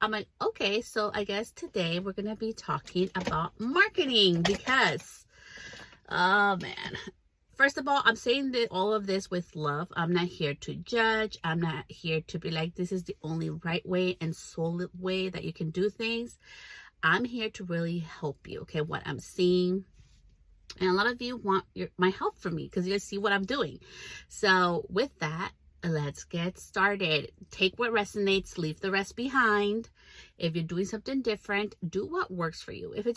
I'm like, okay, so I guess today we're going to be talking about marketing because, oh man. First of all, I'm saying that all of this with love. I'm not here to judge. I'm not here to be like, this is the only right way and solid way that you can do things. I'm here to really help you, okay, what I'm seeing. And a lot of you want my help from me because you see what I'm doing. So with that, let's get started. Take what resonates, leave the rest behind. If you're doing something different, do what works for you. If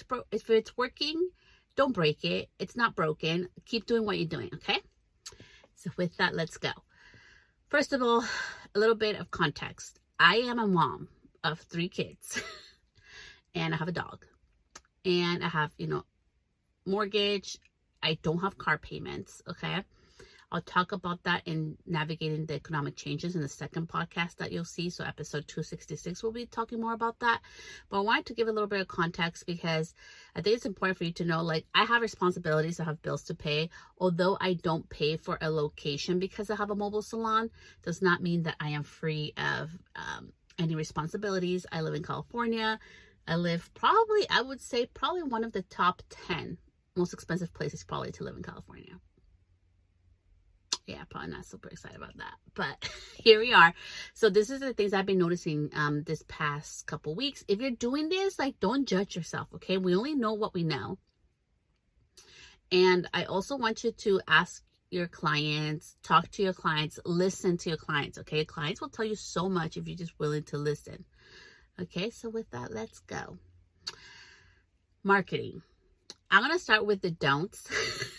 it's working, don't break it. It's not broken. Keep doing what you're doing, okay? So with that, let's go. First of all, a little bit of context. I am a mom of 3 kids and I have a dog and I have, mortgage. I don't have car payments, okay? I'll talk about that in navigating the economic changes in the second podcast that you'll see. So episode 266, we'll be talking more about that. But I wanted to give a little bit of context because I think it's important for you to know, like, I have responsibilities. I have bills to pay. Although I don't pay for a location because I have a mobile salon, does not mean that I am free of any responsibilities. I live in California. I live I would say probably one of the top 10 most expensive places probably to live in California. Yeah, probably not super excited about that, but here we are. So this is the things I've been noticing this past couple weeks. If you're doing this, like, don't judge yourself, okay? We only know what we know. And I also want you to ask your clients, talk to your clients, listen to your clients, okay? Clients will tell you so much if you're just willing to listen. Okay, so with that, let's go. Marketing. I'm going to start with the don'ts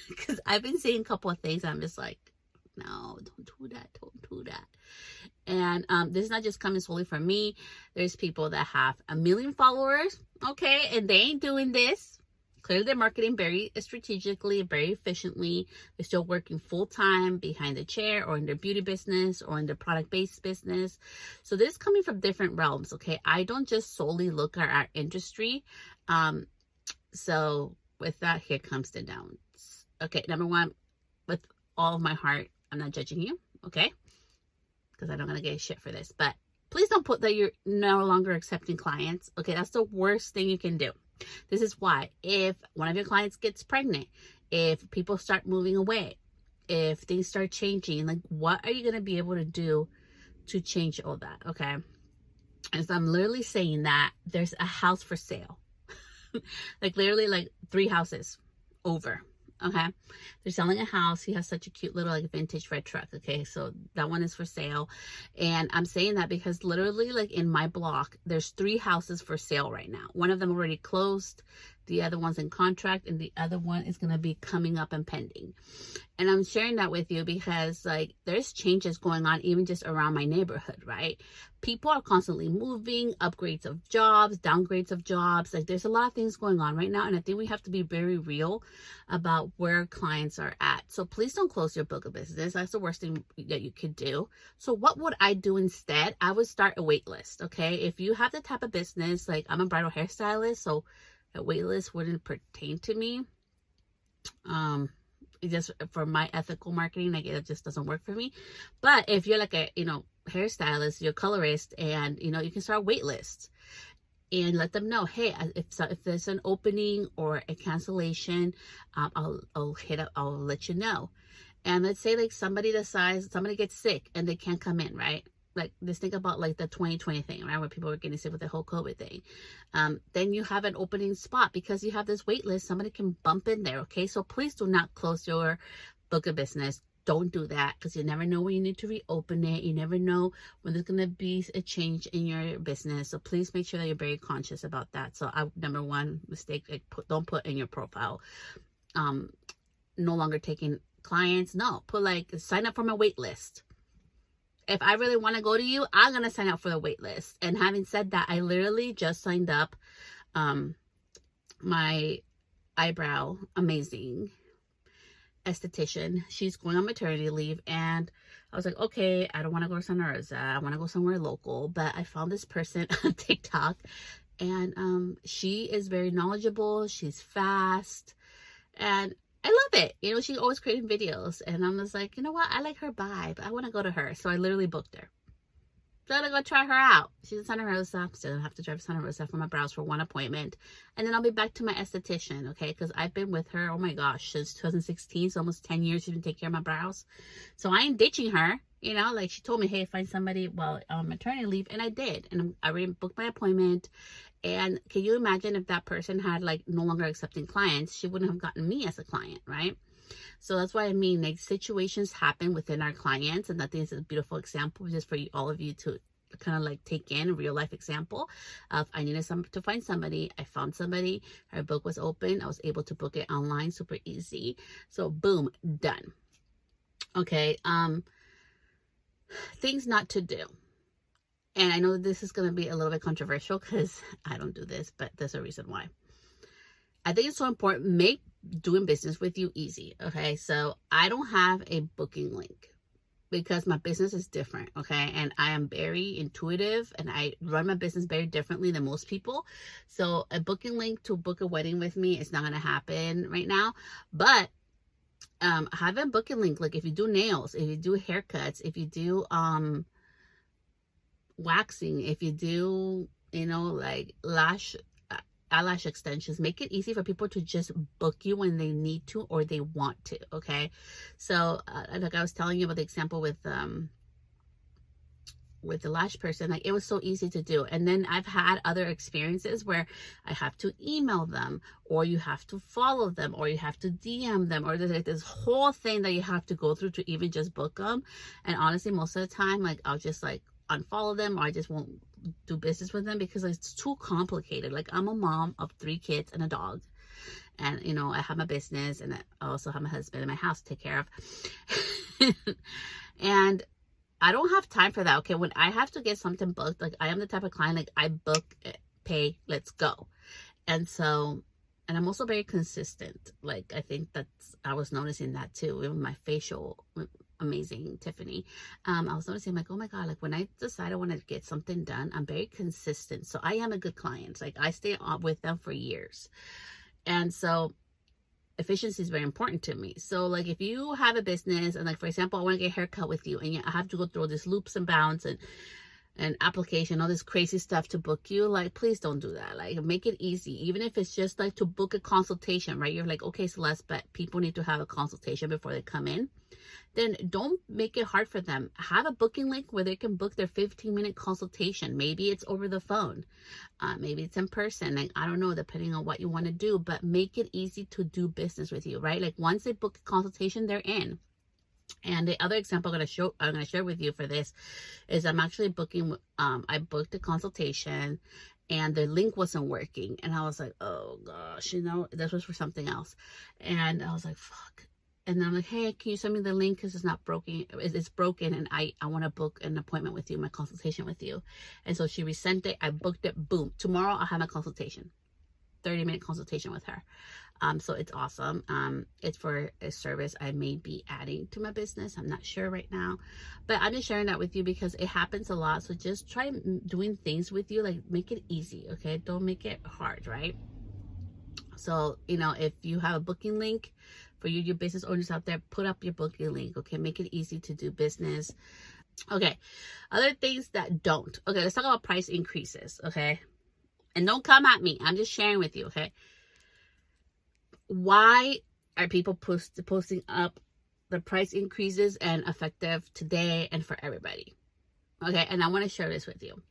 because I've been seeing a couple of things. I'm just like, no, don't do that. Don't do that. And this is not just coming solely from me. There's people that have 1 million followers, okay, and they ain't doing this. Clearly, they're marketing very strategically, very efficiently. They're still working full-time behind the chair or in their beauty business or in their product-based business. So this is coming from different realms, okay? I don't just solely look at our industry. So with that, here comes the don'ts. Okay, number one, with all of my heart, I'm not judging you, okay? Because I don't want to get shit for this. But please don't put that you're no longer accepting clients, okay? That's the worst thing you can do. This is why. If one of your clients gets pregnant, if people start moving away, if things start changing, like, what are you going to be able to do to change all that, okay? And so I'm literally saying that there's a house for sale. Like, literally, like, 3 houses over, okay? They're selling a house. He has such a cute little, like, vintage red truck, okay? So that one is for sale. And I'm saying that because literally, like, in my block, there's 3 houses for sale right now. One of them already closed. The other one's in contract. And the other one is going to be coming up and pending. And I'm sharing that with you because, like, there's changes going on even just around my neighborhood, right? People are constantly moving, upgrades of jobs, downgrades of jobs. Like, there's a lot of things going on right now. And I think we have to be very real about where clients are at. So please don't close your book of business. That's the worst thing that you could do. So what would I do instead? I would start a wait list, okay? If you have the type of business, like, I'm a bridal hairstylist, so a wait list wouldn't pertain to me. Just for my ethical marketing, like, it just doesn't work for me. But if you're like a, hairstylist, you're a colorist, and, you can start a wait list and let them know, hey, if there's an opening or a cancellation, I'll let you know. And let's say, like, somebody gets sick and they can't come in, right? Like, just think about, like, the 2020 thing, right? Where people were getting sick with the whole COVID thing. Then you have an opening spot because you have this wait list. Somebody can bump in there, okay? So please do not close your book of business. Don't do that because you never know when you need to reopen it. You never know when there's going to be a change in your business. So please make sure that you're very conscious about that. So number one mistake, like, don't put in your profile, no longer taking clients. No, put, like, sign up for my wait list. If I really want to go to you, I'm going to sign up for the wait list. And having said that, I literally just signed up my eyebrow amazing esthetician. She's going on maternity leave. And I was like, okay, I don't want to go to Santa Rosa. I want to go somewhere local. But I found this person on TikTok. And she is very knowledgeable. She's fast. And I love it. She's always creating videos. And I'm just like, you know what? I like her vibe. I want to go to her. So I literally booked her. gonna go try her out. She's in Santa Rosa. I'm still gonna have to drive to Santa Rosa for my brows for one appointment, and then I'll be back to my esthetician, okay? Because I've been with her, oh my gosh, since 2016, so almost 10 years she's been taking care of my brows. So I ain't ditching her, you know. Like, she told me, hey, find somebody while on maternity leave, and I did, and I already booked my appointment. And can you imagine if that person had like no longer accepting clients? She wouldn't have gotten me as a client, right? So that's what I mean. Like, situations happen within our clients, and I think it's a beautiful example just for you, all of you, to kind of like take in a real life example of, I needed to find somebody. I found somebody. Her book was open. I was able to book it online, super easy. So boom, done. Okay. Things not to do. And I know this is going to be a little bit controversial because I don't do this, but there's a reason why. I think it's so important. Make doing business with you easy. Okay. So I don't have a booking link because my business is different. Okay. And I am very intuitive and I run my business very differently than most people. So a booking link to book a wedding with me is not going to happen right now. But have a booking link. Like, if you do nails, if you do haircuts, if you do waxing, if you do, you know, like eyelash extensions, make it easy for people to just book you when they need to or they want to. Okay. So like I was telling you about the example with the lash person, like, it was so easy to do. And then I've had other experiences where I have to email them, or you have to follow them, or you have to DM them, or there's like this whole thing that you have to go through to even just book them. And honestly, most of the time, like, I'll just like unfollow them, or I just won't do business with them because it's too complicated. Like, I'm a mom of 3 kids and a dog, and you know, I have my business, and I also have my husband and my house to take care of. And I don't have time for that. Okay, when I have to get something booked, like, I am the type of client, like, I book, pay, let's go. And so, and I'm also very consistent. Like, I think I was noticing that too, even my facial, amazing Tiffany. I was noticing, like, oh my God, like, when I decide I want to get something done, I'm very consistent. So I am a good client. Like, I stay on with them for years. And so efficiency is very important to me. So like, if you have a business and, like, for example, I want to get a haircut with you, and I have to go through all these loops and bounds and application, all this crazy stuff to book you, like, please don't do that. Like, make it easy. Even if it's just like to book a consultation, right? You're like, okay, Celeste, but people need to have a consultation before they come in. Then don't make it hard for them. Have a booking link where they can book their 15-minute consultation. Maybe it's over the phone. Maybe it's in person. Like, I don't know, depending on what you want to do, but make it easy to do business with you, right? Like, once they book a consultation, they're in. And the other example I'm going to share with you for this is, I'm actually booking, I booked a consultation and the link wasn't working. And I was like, oh gosh, you know, this was for something else. And I was like, fuck. And then I'm like, hey, can you send me the link? Because it's not broken. It's broken. And I want to book an appointment with you, my consultation with you. And so she resent it. I booked it. Boom. Tomorrow I'll have my consultation. 30-minute consultation with her. So it's awesome. It's for a service I may be adding to my business. I'm not sure right now, but I'm just sharing that with you because it happens a lot. So just try doing things with you, like, make it easy. Okay. Don't make it hard. Right. So, you know, if you have a booking link for you business owners out there, put up your booking link. Okay. Make it easy to do business. Okay. Other things that don't. Okay. Let's talk about price increases. Okay. And don't come at me. I'm just sharing with you. Okay. Why are people posting up the price increases and effective today and for everybody? Okay. And I want to share this with you.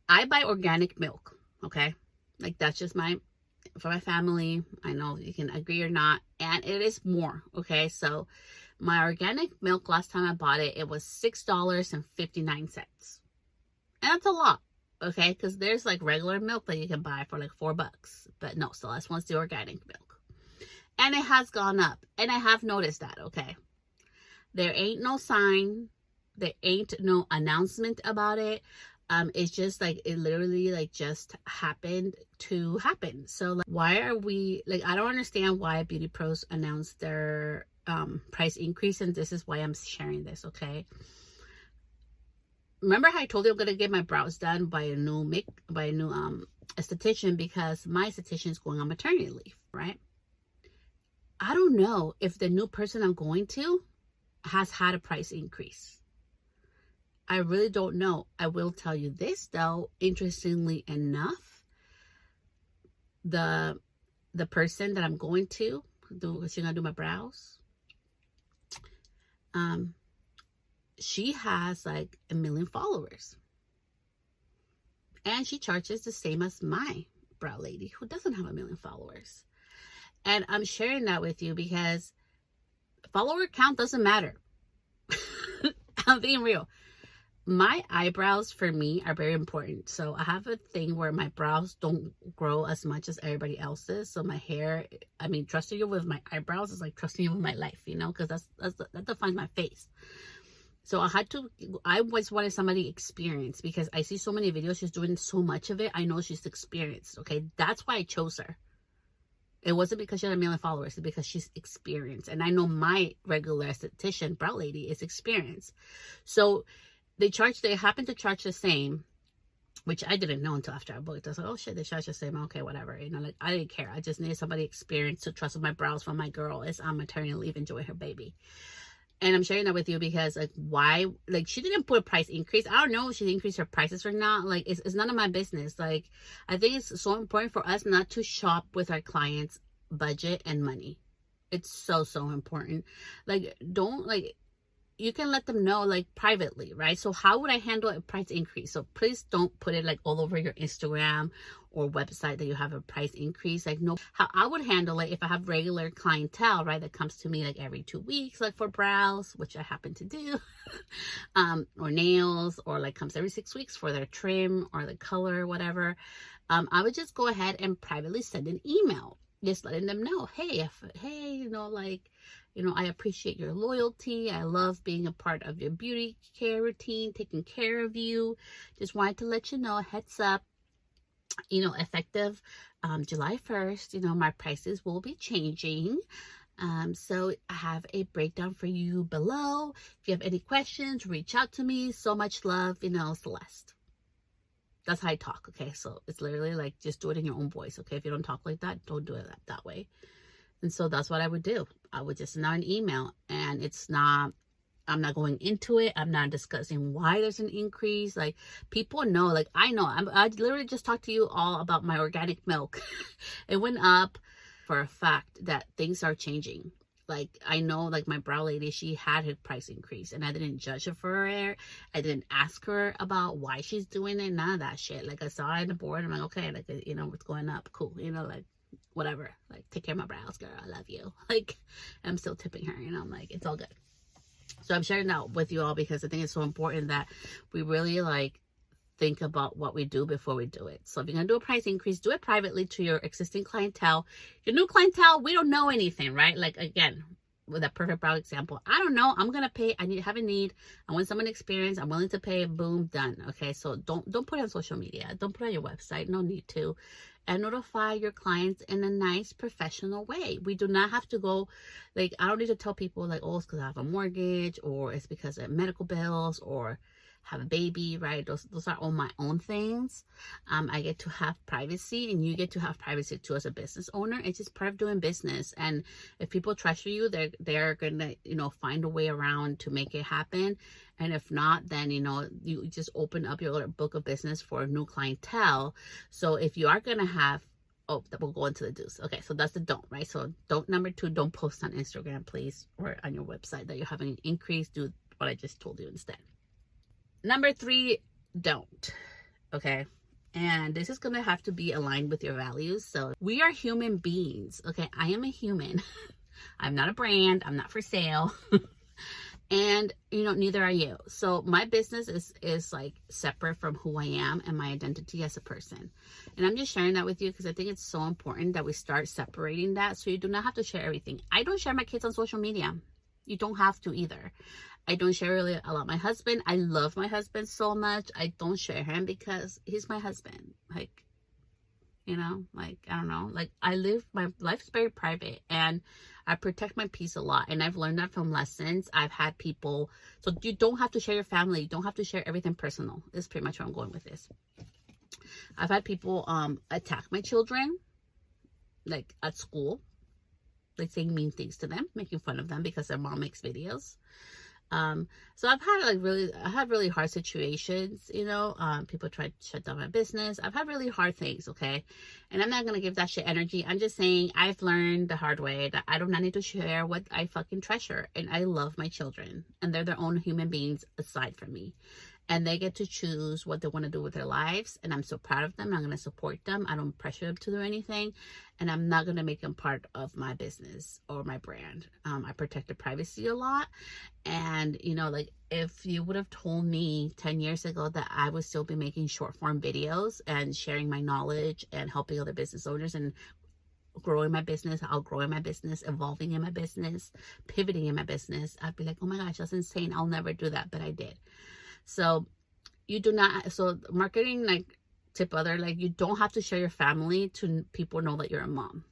I buy organic milk. Okay. Like, that's just for my family. I know you can agree or not. And it is more. Okay. So my organic milk, last time I bought it, it was $6.59. And that's a lot. Okay. Because there's like regular milk that you can buy for like $4. But no, Celeste wants the organic milk. And it has gone up. And I have noticed that. Okay. There ain't no sign. There ain't no announcement about it. It's just like, it literally like just happened to happen. So like, why are we like, I don't understand why beauty pros announced their price increase, and this is why I'm sharing this. Okay. Remember how I told you I'm gonna get my brows done by a new esthetician, because my esthetician is going on maternity leave, right? I don't know if the new person I'm going to has had a price increase. I really don't know. I will tell you this though, interestingly enough, the person that I'm going to do, she's gonna do my brows. She has like 1 million followers, and she charges the same as my brow lady who doesn't have 1 million followers. And I'm sharing that with you because follower count doesn't matter. I'm being real. My eyebrows for me are very important. So I have a thing where my brows don't grow as much as everybody else's. So my hair, I mean, trusting you with my eyebrows is like trusting you with my life, you know, because that defines my face. So I always wanted somebody experienced because I see so many videos. She's doing so much of it. I know she's experienced. Okay. That's why I chose her. It wasn't because she had 1 million followers. It's because she's experienced. And I know my regular esthetician, brow lady, is experienced. So they happen to charge the same, which I didn't know until after I booked. I was like, oh shit, they charge the same. Okay, whatever. You know, like I didn't care. I just needed somebody experienced to trust with my brows for my girl is on maternity leave enjoying her baby. And I'm sharing that with you because like why, like she didn't put a price increase. I don't know if she increased her prices or not. Like it's none of my business. Like I think it's so important for us not to shop with our clients' budget and money. It's so important. Like don't like, you can let them know like privately, right? So how would I handle a price increase? So please don't put it like all over your Instagram or website that you have a price increase. Like no, how I would handle it if I have regular clientele, right? That comes to me like every 2 weeks, like for brows, which I happen to do, or nails, or like comes every 6 weeks for their trim or the color, whatever. I would just go ahead and privately send an email, just letting them know, hey, you know, like, you know, I appreciate your loyalty. I love being a part of your beauty care routine, taking care of you. Just wanted to let you know, heads up, you know, effective July 1st, you know, my prices will be changing. So I have a breakdown for you below. If you have any questions, reach out to me. So much love, you know, Celeste. That's how I talk, okay? So it's literally like, just do it in your own voice, okay? If you don't talk like that, don't do it that way. And so that's what I would do. I would just send out an email, and I'm not going into it. I'm not discussing why there's an increase. Like people know, like I know, I literally just talked to you all about my organic milk. It went up for a fact that things are changing. Like I know, like my brow lady, she had her price increase, and I didn't judge her for it. I didn't ask her about why she's doing it. None of that shit. Like I saw it on the board. I'm like, okay, like, you know, what's going up? Cool. You know, like, whatever, like take care of my brows, girl, I love you. Like I'm still tipping her, you know, I'm like, it's all good. So I'm sharing that with you all because I think it's so important that we really like think about what we do before we do it. So if you're gonna do a price increase, do it privately to your existing clientele. Your new clientele, we don't know anything, right? Like again, with that perfect brow example, I don't know, I'm gonna pay, I have a need, I want someone experienced, I'm willing to pay, boom, done. Okay, so don't put it on social media, don't put it on your website, no need to. And notify your clients in a nice professional way. We do not have to go, like, I don't need to tell people like, oh, it's because I have a mortgage, or it's because of medical bills, or have a baby, right? Those are all my own things. I get to have privacy, and you get to have privacy too as a business owner. It's just part of doing business. And if people trust you, they're gonna, you know, find a way around to make it happen. And if not, then, you know, you just open up your little book of business for a new clientele. So if you are gonna have, oh, that will go into the do's. Okay, so that's the don't, right? So don't, number 2, don't post on Instagram, please, or on your website that you're having an increase. Do what I just told you instead. Number 3, don't. Okay, and this is gonna have to be aligned with your values. So we are human beings. Okay, I am a human. I'm not a brand. I'm not for sale. And you know, neither are you. So my business is like separate from who I am and my identity as a person. And I'm just sharing that with you because I think it's so important that we start separating that, so you do not have to share everything. I don't share my kids on social media. You don't have to either. I don't share really a lot my husband. I love my husband so much. I don't share him because he's my husband. Like, you know, like, I don't know, like my life's very private, and I protect my peace a lot. And I've learned that from lessons. I've had people, so you don't have to share your family. You don't have to share everything personal. This is pretty much where I'm going with this. I've had people attack my children, like at school, like saying mean things to them, making fun of them because their mom makes videos. So I had really hard situations, you know. People tried to shut down my business. I've had really hard things, okay? And I'm not going to give that shit energy. I'm just saying I've learned the hard way that I do not need to share what I fucking treasure. And I love my children. And they're their own human beings aside from me. And they get to choose what they want to do with their lives. And I'm so proud of them. I'm going to support them. I don't pressure them to do anything. And I'm not going to make them part of my business or my brand. I protect their privacy a lot. And, you know, like if you would have told me 10 years ago that I would still be making short form videos and sharing my knowledge and helping other business owners and growing my business, outgrowing my business, evolving in my business, pivoting in my business, I'd be like, oh my gosh, that's insane. I'll never do that. But I did. So you do not, so marketing, like tip other, like you don't have to share your family to people know that you're a mom.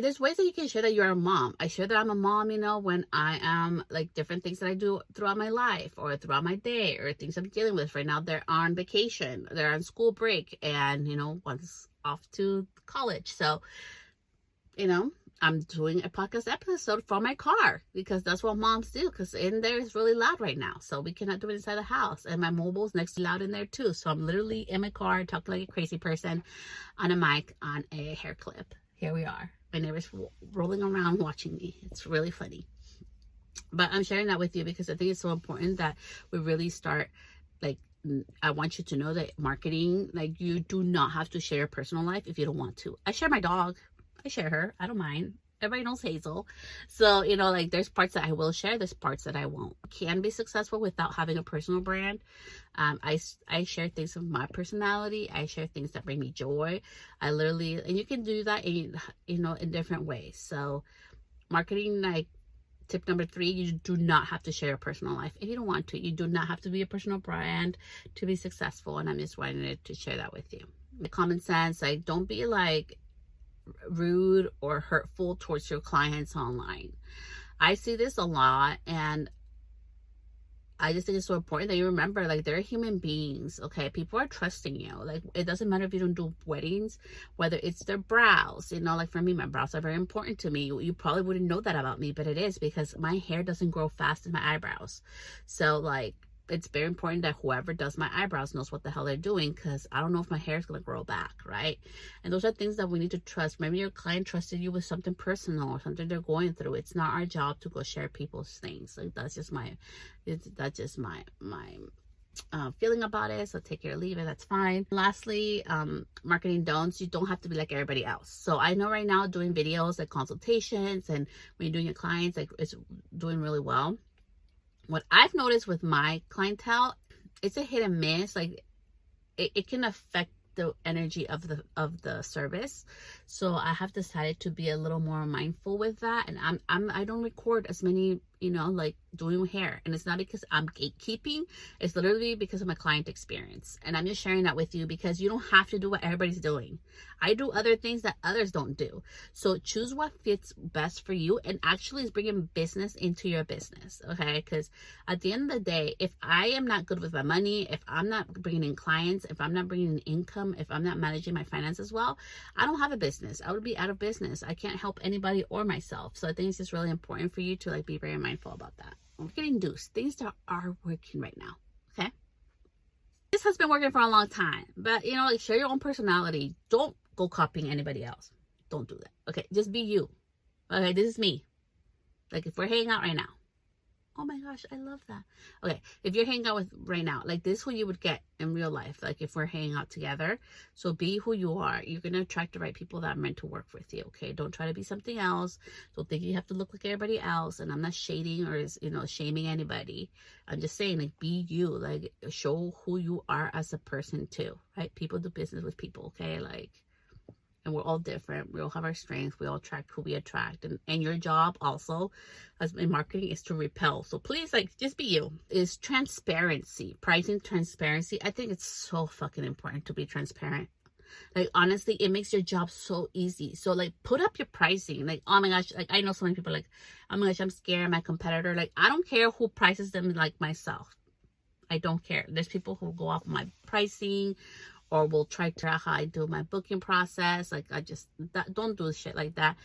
There's ways that you can share that you're a mom. I share that I'm a mom, you know, when I am like different things that I do throughout my life or throughout my day or things I'm dealing with. Right now, they're on vacation, they're on school break, and, you know, one's off to college. So, you know, I'm doing a podcast episode from my car because that's what moms do, because in there is really loud right now. So we cannot do it inside the house. And my mobile's next to loud in there too. So I'm literally in my car talking like a crazy person on a mic on a hair clip. Here we are. My neighbor's rolling around watching me. It's really funny. But I'm sharing that with you because I think it's so important that we really start, like, I want you to know that marketing, like, you do not have to share your personal life if you don't want to. I share my dog. I share her. I don't mind. Everybody knows Hazel. So, you know, like there's parts that I will share. There's parts that I won't. Can be successful without having a personal brand. I share things of my personality. I share things that bring me joy. I literally, and you can do that in, you know, in different ways. So marketing, like tip number 3, you do not have to share your personal life if you don't want to. You do not have to be a personal brand to be successful. And I'm just wanting to share that with you. The common sense, like don't be like rude or hurtful towards your clients online. I see this a lot, and I just think it's so important that you remember, like, they're human beings, okay? People are trusting you. Like, it doesn't matter if you don't do weddings, whether it's their brows, you know, like for me, my brows are very important to me. You probably wouldn't know that about me, but it is because my hair doesn't grow fast in my eyebrows. So, like, it's very important that whoever does my eyebrows knows what the hell they're doing, because I don't know if my hair is going to grow back, right? And those are things that we need to trust. Maybe your client trusted you with something personal or something they're going through. It's not our job to go share people's things. Like, that's just my feeling about it. So take it or leave it, that's fine. Lastly, marketing don'ts. You don't have to be like everybody else. So I know right now doing videos, like consultations, and when you're doing your clients, like, it's doing really well. What I've noticed with my clientele, it's a hit and miss. Like it can affect the energy of the service. So I have decided to be a little more mindful with that. And I don't record as many, you know, like doing hair. And it's not because I'm gatekeeping. It's literally because of my client experience. And I'm just sharing that with you because you don't have to do what everybody's doing. I do other things that others don't do. So choose what fits best for you and actually is bringing business into your business, okay? Because at the end of the day, if I am not good with my money, if I'm not bringing in clients, if I'm not bringing in income, if I'm not managing my finances well, I don't have a business. I would be out of business. I can't help anybody or myself. So I think it's just really important for you to, like, be very mindful about that. We're getting induced. Things that are working right now, okay? This has been working for a long time, but, you know, like, share your own personality. Don't go copying anybody else. Don't do that, okay? Just be you. Okay, this is me. Like, if we're hanging out right now. Oh my gosh, I love that. Okay, if you're hanging out with right now, like, this is who you would get in real life, like if we're hanging out together. So be who you are. You're going to attract the right people that are meant to work with you, okay? Don't try to be something else. Don't think you have to look like everybody else. And I'm not shading or, you know, shaming anybody. I'm just saying, like, be you. Like, show who you are as a person too, right? People do business with people, okay? Like, and we're all different. We all have our strengths. We all attract who we attract. And your job also as in marketing is to repel. So please, like, just be you. Is transparency, pricing transparency. I think it's so fucking important to be transparent. Like, honestly, it makes your job so easy. So, like, put up your pricing. Like, oh my gosh, like, I know so many people like, oh my gosh, I'm scared of my competitor. Like, I don't care who prices them like myself. I don't care. There's people who go off my pricing or we'll try to how I do my booking process. Like, don't do shit like that.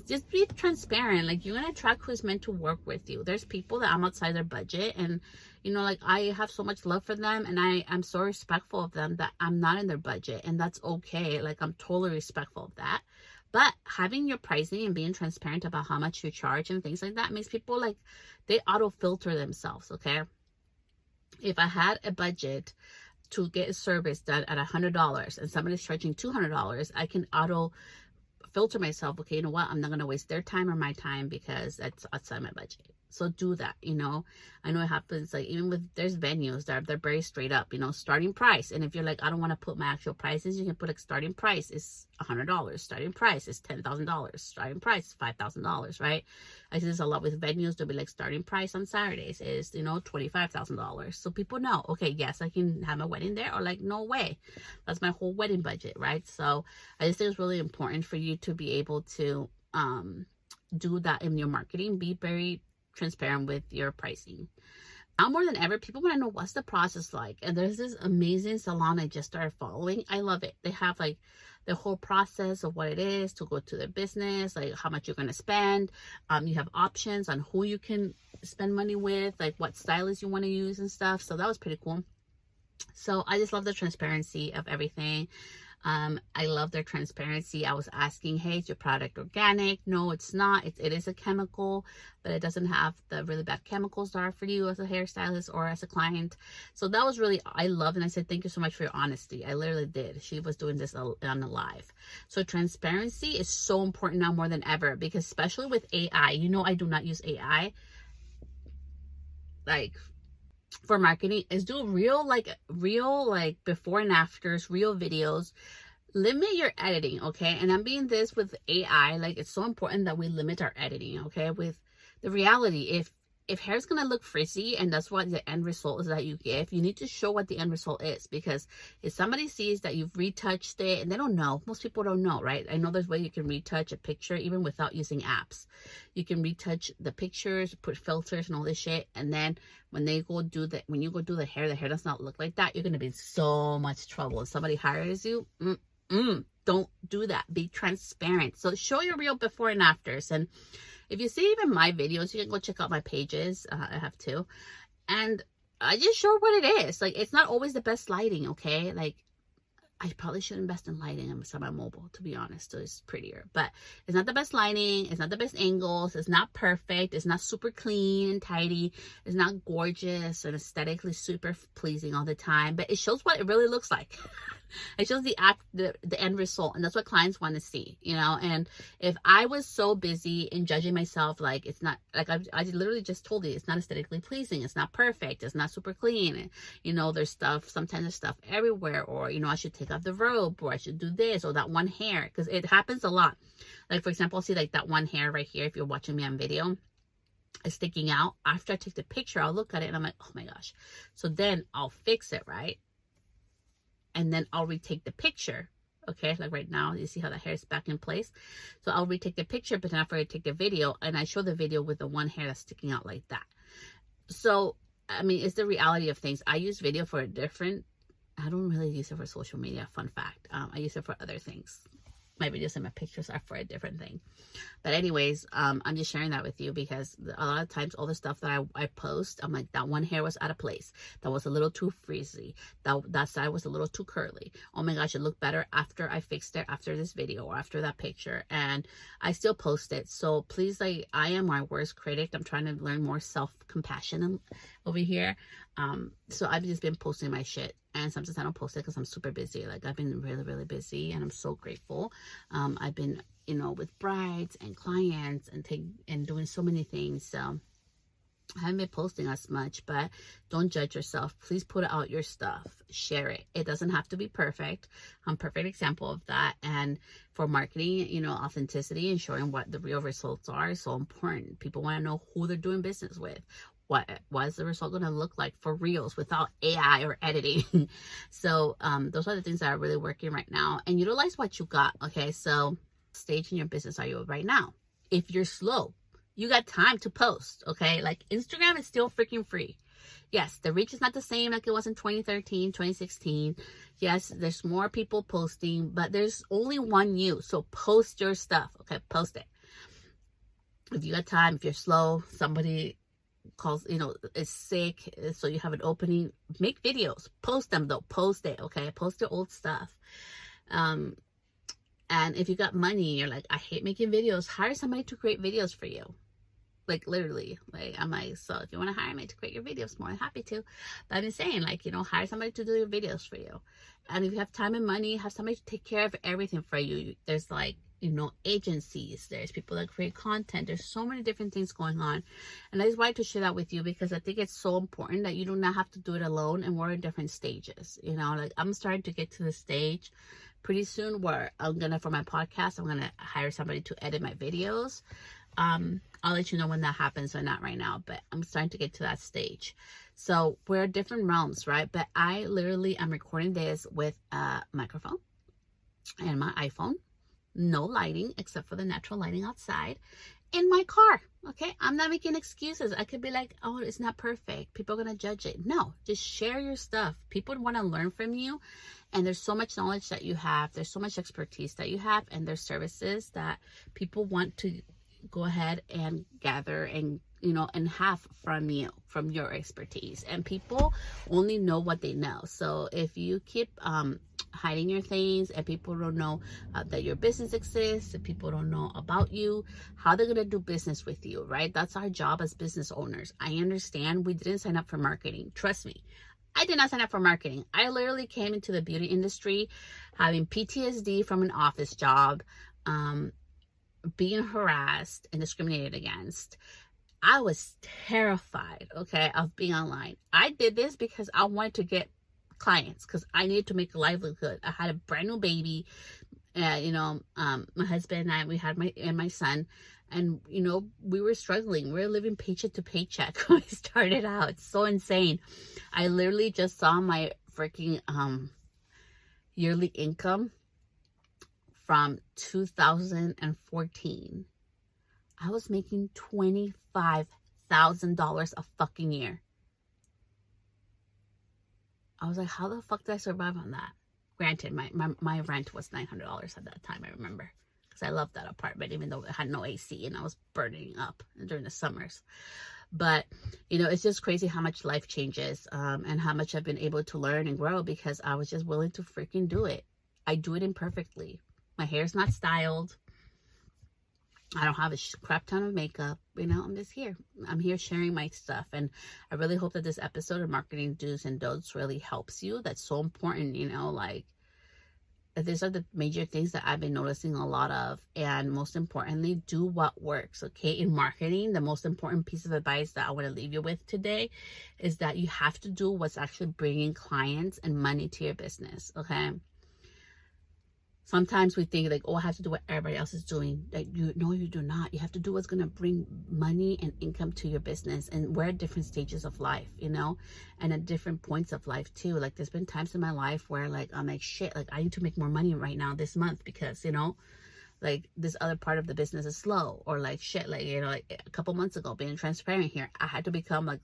Just be transparent. Like, you're gonna attract who's meant to work with you. There's people that I'm outside their budget, and you know, like, I have so much love for them, and I'm so respectful of them that I'm not in their budget, and that's okay. Like, I'm totally respectful of that. But having your pricing and being transparent about how much you charge and things like that makes people, like, they auto filter themselves. Okay, if I had a budget to get a service done at $100 and somebody's charging $200, I can auto filter myself. Okay, you know what, I'm not going to waste their time or my time because that's outside my budget. So do that. You know, I know it happens, like, even with, there's venues that they're very straight up, you know, starting price. And if you're like, I don't want to put my actual prices, you can put, like, starting price is $100, starting price is $10,000, starting price is $5,000, right? I see this a lot with venues. They'll be like, starting price on Saturdays is, you know, $25,000. So people know, okay, yes, I can have my wedding there, or like, no way, that's my whole wedding budget, right? So I just think it's really important for you to be able to do that in your marketing. Be very transparent with your pricing. Now more than ever, people want to know, what's the process like? And there's this amazing salon I just started following. I love it. They have, like, the whole process of what it is to go to their business, like how much you're going to spend. You have options on who you can spend money with, like what stylist you want to use and stuff. So that was pretty cool. So I just love the transparency of everything. I love their transparency. I was asking, hey, is your product organic? No, it's not. It is a chemical, but it doesn't have the really bad chemicals that are for you as a hairstylist or as a client. So that was really, I loved, and I said, thank you so much for your honesty. I literally did. She was doing this on the live. So transparency is so important now more than ever, because especially with AI, you know, I do not use AI. Like, for marketing, is do real before and afters, real videos. Limit your editing, okay? And I'm being this with AI, like, it's so important that we limit our editing, okay? With the reality, if hair's gonna look frizzy and that's what the end result is that you give, you need to show what the end result is. Because if somebody sees that you've retouched it, and they don't know, most people don't know, right? I know there's a way you can retouch a picture even without using apps. You can retouch the pictures, put filters and all this shit, and then when you go do the hair does not look like that. You're gonna be in so much trouble. If somebody hires you, don't do that. Be transparent. So show your real before and afters. And if you see even my videos, you can go check out my pages. I have two. And I just show what it is. Like, it's not always the best lighting, okay? Like, I probably should invest in lighting on my mobile, to be honest, so it's prettier. But it's not the best lighting. It's not the best angles. It's not perfect. It's not super clean and tidy. It's not gorgeous and aesthetically super pleasing all the time. But it shows what it really looks like. It shows the end result, and that's what clients want to see, you know. And if I was so busy in judging myself, like, it's not, like, I literally just told you, it's not aesthetically pleasing, it's not perfect, it's not super clean, you know, sometimes there's stuff everywhere, or, you know, I should take off the robe, or I should do this, or that one hair, because it happens a lot. Like, for example, see, like, that one hair right here, if you're watching me on video, is sticking out. After I take the picture, I'll look at it and I'm like, oh my gosh. So then I'll fix it, right? And then I'll retake the picture. Okay, like right now, you see how the hair is back in place. So I'll retake the picture, but then after I take the video, and I show the video with the one hair that's sticking out like that. So, I mean, it's the reality of things. I use video for I don't really use it for social media, fun fact. I use it for other things. My videos and my pictures are for a different thing. But anyways, I'm just sharing that with you because a lot of times all the stuff that I post, I'm like, that one hair was out of place. That was a little too frizzy. That side was a little too curly. Oh my gosh, it looked better after I fixed it, after this video or after that picture. And I still post it. So please, like, I am my worst critic. I'm trying to learn more self-compassion over here. So I've just been posting my shit, and sometimes I don't post it because I'm super busy. Like, I've been really, really busy, and I'm so grateful. I've been, you know, with brides and clients and doing so many things. So I haven't been posting as much, but don't judge yourself. Please put out your stuff. Share it. It doesn't have to be perfect. I'm a perfect example of that. And for marketing, you know, authenticity and showing what the real results are is so important. People want to know who they're doing business with. What is the result going to look like for reals without AI or editing? So those are the things that are really working right now. And utilize what you got. Okay, so stage in your business are you right now? If you're slow, you got time to post. Okay, like Instagram is still freaking free. Yes, the reach is not the same like it was in 2013, 2016. Yes, there's more people posting, but there's only one you. So post your stuff, okay? Post it. If you got time, if you're slow, somebody calls, is sick, so you have an opening, make videos. Post them though. Post it, okay? Post your old stuff. And if you got money, you're like, I hate making videos, hire somebody to create videos for you. Like, literally, like, I'm like, so if you want to hire me to create your videos, more than happy to. But I'm just saying, like, hire somebody to do your videos for you. And if you have time and money, have somebody to take care of everything for you. There's like, agencies, there's people that create content, there's so many different things going on. And I just wanted to share that with you because I think it's so important that you do not have to do it alone, and we're in different stages. Like, I'm starting to get to the stage pretty soon where for my podcast, I'm gonna hire somebody to edit my videos. I'll let you know when that happens, or not right now, but I'm starting to get to that stage. So we're different realms, right? But I literally am recording this with a microphone and my iPhone. No lighting except for the natural lighting outside in my car. Okay, I'm not making excuses. I could be like, oh, it's not perfect, people are gonna judge it. No, just share your stuff. People want to learn from you, and there's so much knowledge that you have, there's so much expertise that you have, and there's services that people want to go ahead and gather and and have from you, from your expertise. And people only know what they know. So if you keep hiding your things, and people don't know that your business exists, if people don't know about you, how they're gonna do business with you, right? That's our job as business owners. I understand we didn't sign up for marketing. Trust me, I did not sign up for marketing. I literally came into the beauty industry having PTSD from an office job, being harassed and discriminated against. I was terrified, okay, of being online. I did this because I wanted to get clients, because I needed to make a livelihood. I had a brand new baby. My husband and I, we had my son, and we were struggling. We were living paycheck to paycheck when we started out. It's so insane. I literally just saw my freaking yearly income from 2014. I was making $25,000 a fucking year. I was like, how the fuck did I survive on that? Granted, my rent was $900 at that time, I remember. Because I loved that apartment, even though it had no AC and I was burning up during the summers. But, it's just crazy how much life changes, and how much I've been able to learn and grow because I was just willing to freaking do it. I do it imperfectly. My hair's not styled. I don't have a crap ton of makeup. I'm just here. I'm here sharing my stuff. And I really hope that this episode of Marketing Do's and Don'ts really helps you. That's so important, like, these are the major things that I've been noticing a lot of. And most importantly, do what works, okay? In marketing, the most important piece of advice that I want to leave you with today is that you have to do what's actually bringing clients and money to your business, okay? Sometimes we think like, oh, I have to do what everybody else is doing. Like, no, you do not. You have to do what's going to bring money and income to your business. And we're at different stages of life, and at different points of life too. Like, there's been times in my life where like, I'm like, shit, like I need to make more money right now this month because, like this other part of the business is slow, or like shit, like, like a couple months ago, being transparent here, I had to become like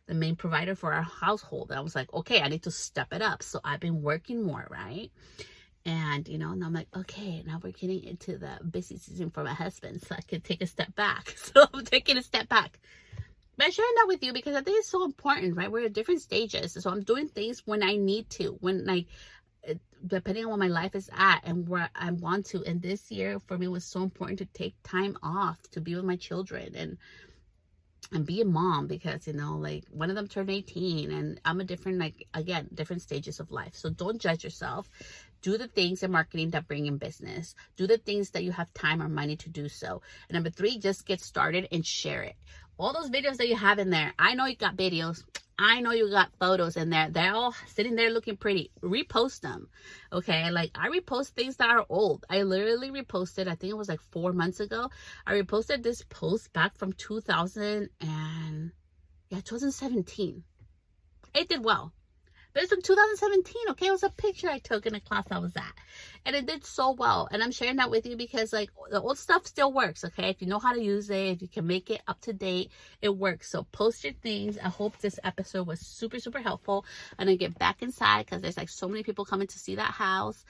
the main provider for our household. I was like, okay, I need to step it up. So I've been working more, right? And, and I'm like, okay, now we're getting into the busy season for my husband, so I can take a step back. So I'm taking a step back. But I'm sharing that with you because I think it's so important, right? We're at different stages. So I'm doing things when I need to, depending on where my life is at and where I want to. And this year for me was so important to take time off to be with my children and be a mom because, like one of them turned 18 and I'm a different, different stages of life. So don't judge yourself. Do the things in marketing that bring in business. Do the things that you have time or money to do so. And number 3, just get started and share it. All those videos that you have in there, I know you got videos. I know you got photos in there. They're all sitting there looking pretty. Repost them. Okay. Like, I repost things that are old. I literally reposted, I think it was like 4 months ago. I reposted this post back from 2017. It did well. But it's from 2017, okay? It was a picture I took in a class I was at. And it did so well. And I'm sharing that with you because, like, the old stuff still works, okay? If you know how to use it, if you can make it up to date, it works. So post your things. I hope this episode was super, super helpful. I'm going to get back inside because there's, like, so many people coming to see that house.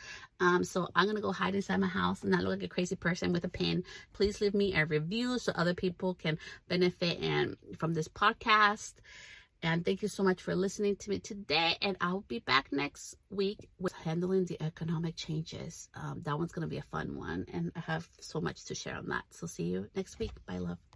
So I'm going to go hide inside my house and not look like a crazy person with a pin. Please leave me a review so other people can benefit from this podcast. And thank you so much for listening to me today. And I'll be back next week with handling the economic changes. That one's going to be a fun one. And I have so much to share on that. So see you next week. Bye, love.